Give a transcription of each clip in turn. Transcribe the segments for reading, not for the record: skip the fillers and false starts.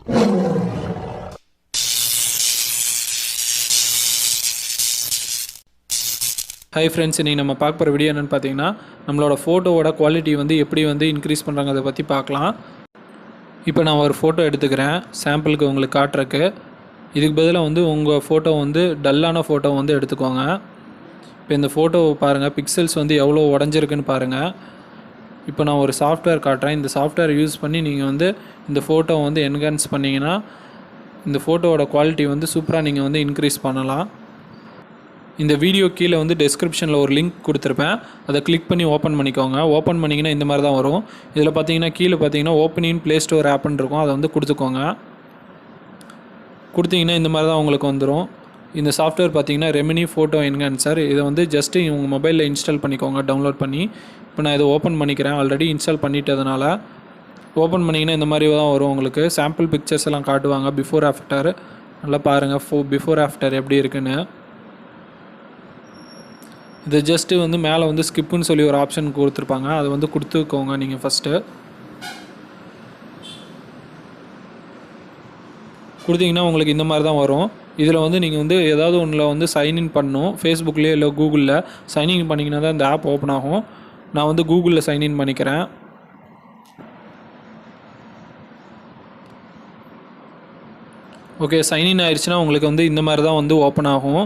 Hi friends, இன்றைக்கி நம்ம பார்க்க போகிற வீடியோ என்னென்னு பார்த்தீங்கன்னா, நம்மளோட ஃபோட்டோவோட குவாலிட்டி வந்து எப்படி வந்து இன்க்ரீஸ் பண்ணுறாங்க அதை பற்றி பார்க்கலாம். இப்போ நான் ஒரு ஃபோட்டோ எடுத்துக்கிறேன் சாம்பிளுக்கு உங்களுக்கு காட்டுறக்கு. இதுக்கு பதிலாக வந்து உங்கள் ஃபோட்டோ வந்து டல்லான ஃபோட்டோ வந்து எடுத்துக்கோங்க. இப்போ இந்த ஃபோட்டோவை பாருங்கள், பிக்சல்ஸ் வந்து எவ்வளோ உடஞ்சிருக்குன்னு பாருங்கள். இப்போ நான் ஒரு சாஃப்ட்வேர் காட்டுறேன். இந்த சாஃப்ட்வேர் யூஸ் பண்ணி நீங்கள் வந்து இந்த ஃபோட்டோ வந்து என்ஹான்ஸ் பண்ணிங்கன்னா இந்த ஃபோட்டோவோட குவாலிட்டி வந்து சூப்பராக நீங்கள் வந்து இன்க்ரீஸ் பண்ணலாம். இந்த வீடியோ கீழே வந்து டெஸ்கிரிப்ஷனில் ஒரு லிங்க் கொடுத்துருப்பேன். அதை கிளிக் பண்ணி ஓப்பன் பண்ணிக்கோங்க. ஓப்பன் பண்ணிங்கன்னா இந்த மாதிரி தான் வரும். இதில் பார்த்தீங்கன்னா கீழே பார்த்தீங்கன்னா ஓப்பன் இன் ப்ளே ஸ்டோர் ஆப்னு இருக்கும். அதை வந்து கொடுத்துக்கோங்க. கொடுத்தீங்கன்னா இந்த மாதிரி தான் உங்களுக்கு வந்துடும். இந்த சாஃப்ட்வேர் பார்த்தீங்கன்னா ரெமினி ஃபோட்டோ என்ஹான்சர். இதை வந்து ஜஸ்ட்டு உங்கள் மொபைலில் இன்ஸ்டால் பண்ணிக்கோங்க, டவுன்லோட் பண்ணி. இப்போ நான் இதை ஓப்பன் பண்ணிக்கிறேன். ஆல்ரெடி இன்ஸ்டால் பண்ணிட்டதுனால ஓப்பன் பண்ணிங்கன்னா இந்த மாதிரி தான் வரும். உங்களுக்கு சாம்பிள் பிக்சர்ஸ் எல்லாம் காட்டுவாங்க, பிஃபோர் ஆஃப்டர். நல்லா பாருங்கள் பிஃபோர் ஆஃப்டர் எப்படி இருக்குன்னு. இது ஜஸ்ட்டு வந்து மேலே வந்து ஸ்கிப்புன்னு சொல்லி ஒரு ஆப்ஷன் கொடுத்துருப்பாங்க. அதை வந்து கொடுத்துக்கோங்க நீங்கள் ஃபஸ்ட்டு. கொடுத்தீங்கன்னா உங்களுக்கு இந்த மாதிரி தான் வரும். இதில் வந்து நீங்கள் வந்து ஏதாவது ஒன்றில் வந்து சைன்இன் பண்ணணும். ஃபேஸ்புக்லேயே இல்லை கூகுளில் சைன்இன் பண்ணிங்கன்னா தான் இந்த ஆப் ஓப்பன் ஆகும். நான் வந்து கூகுளில் சைன்இன் பண்ணிக்கிறேன். ஓகே, சைன்இன் ஆயிடுச்சுன்னா உங்களுக்கு வந்து இந்த மாதிரி தான் வந்து ஓப்பன் ஆகும்.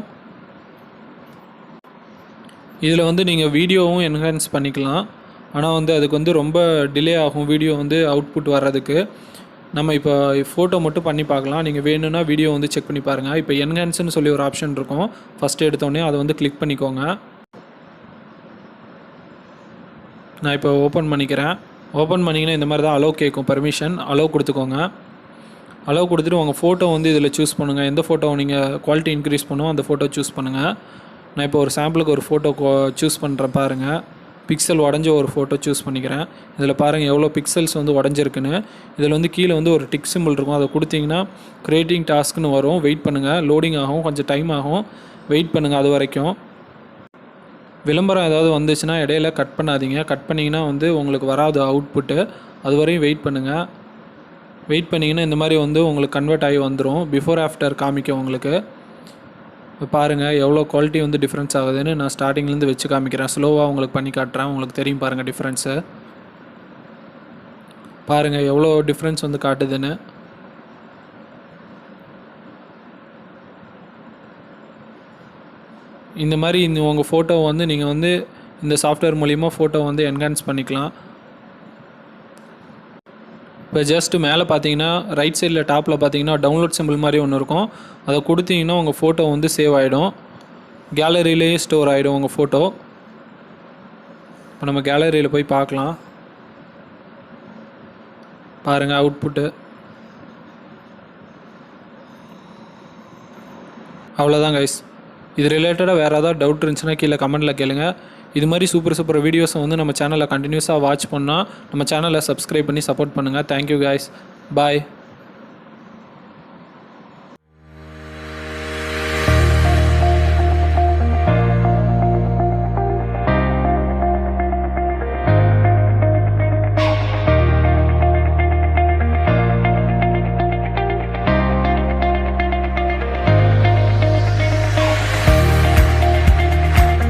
இதில் வந்து நீங்கள் வீடியோவும் என்ஹான்ஸ் பண்ணிக்கலாம். ஆனால் வந்து அதுக்கு வந்து ரொம்ப டிலே ஆகும் வீடியோ வந்து அவுட்புட் வர்றதுக்கு. நம்ம இப்போ ஃபோட்டோ மட்டும் பண்ணி பார்க்கலாம். நீங்கள் வேணும்னா வீடியோ வந்து செக் பண்ணி பாருங்கள். இப்போ என்ஹான்ஸ்னு சொல்லி ஒரு ஆப்ஷன் இருக்கும். ஃபஸ்ட்டு எடுத்தோடனே அதை வந்து கிளிக் பண்ணிக்கோங்க. நான் இப்போ ஓப்பன் பண்ணிக்கிறேன். ஓப்பன் பண்ணிங்கன்னா இந்த மாதிரி தான் அலோவ் கேட்கும். பர்மிஷன் அலோவ் கொடுத்துக்கோங்க. அலோவ் கொடுத்துட்டு உங்கள் ஃபோட்டோ வந்து இதில் சூஸ் பண்ணுங்கள். எந்த ஃபோட்டோ நீங்கள் குவாலிட்டி இன்க்ரீஸ் பண்ணுவோம் அந்த ஃபோட்டோ சூஸ் பண்ணுங்கள். நான் இப்போ ஒரு சாம்பிளுக்கு ஒரு ஃபோட்டோ சூஸ் பண்ணுறேன் பாருங்கள். பிக்சல் உடஞ்ச ஒரு ஃபோட்டோ சூஸ் பண்ணிக்கிறேன். இதில் பாருங்கள் எவ்வளோ பிக்சல்ஸ் வந்து உடஞ்சிருக்குன்னு. இதில் வந்து கீழே வந்து ஒரு டிக் சிம்பிள் இருக்கும். அதை கொடுத்தீங்கன்னா க்ரியேட்டிங் டாஸ்க்னு வரும். வெயிட் பண்ணுங்கள், லோடிங் ஆகும், கொஞ்சம் டைம் ஆகும். வெயிட் பண்ணுங்கள் அது வரைக்கும். விளம்பரம் ஏதாவது வந்துச்சுன்னா இடையில கட் பண்ணாதீங்க. கட் பண்ணிங்கன்னா வந்து உங்களுக்கு வராது அவுட்புட்டு. அது வரையும் வெயிட் பண்ணுங்கள். வெயிட் பண்ணிங்கன்னா இந்த மாதிரி வந்து உங்களுக்கு கன்வெர்ட் ஆகி வந்துடும். பிஃபோர் ஆஃப்டர் காமிக்கும் உங்களுக்கு. இப்போ பாருங்கள் எவ்வளோ குவாலிட்டி வந்து டிஃப்ரென்ஸ் ஆகுதுன்னு. நான் ஸ்டார்டிங்லேருந்து வச்சு காமிக்கிறேன். ஸ்லோவாக உங்களுக்கு பண்ணி காட்டுறேன். உங்களுக்கு தெரியும் பாருங்கள் டிஃப்ரென்ஸு. பாருங்கள் எவ்வளோ டிஃப்ரென்ஸ் வந்து காட்டுதுன்னு. இந்த மாதிரி உங்கள் ஃபோட்டோ வந்து நீங்கள் வந்து இந்த சாஃப்ட்வேர் மூலிமா ஃபோட்டோ வந்து என்ஹான்ஸ் பண்ணிக்கலாம். இப்போ ஜஸ்ட்டு மேலே பார்த்தீங்கன்னா ரைட் சைடில் டாப்பில் பார்த்தீங்கன்னா டவுன்லோட் சிம்பிள் மாதிரி ஒன்று இருக்கும். அதை கொடுத்தீங்கன்னா உங்கள் ஃபோட்டோ வந்து சேவ் ஆகிடும். கேலரியிலேயே ஸ்டோர் ஆகிடும் உங்கள் ஃபோட்டோ. இப்போ நம்ம கேலரியில் போய் பார்க்கலாம். பாருங்கள் அவுட்புட்டு. அவ்வளோதான் கைஸ். இது ரிலேட்டடாக வேறு ஏதாவது டவுட் இருந்துச்சுன்னா கீழே கமெண்ட்டில் கேளுங்க. இது மாதிரி சூப்பர் வீடியோஸை வந்து நம்ம சேனலில் கண்டினியூஸாக வாட்ச் பண்ணால் நம்ம சேனலை சப்ஸ்கிரைப் பண்ணி சப்போர்ட் பண்ணுங்கள். Thank you guys. பாய்.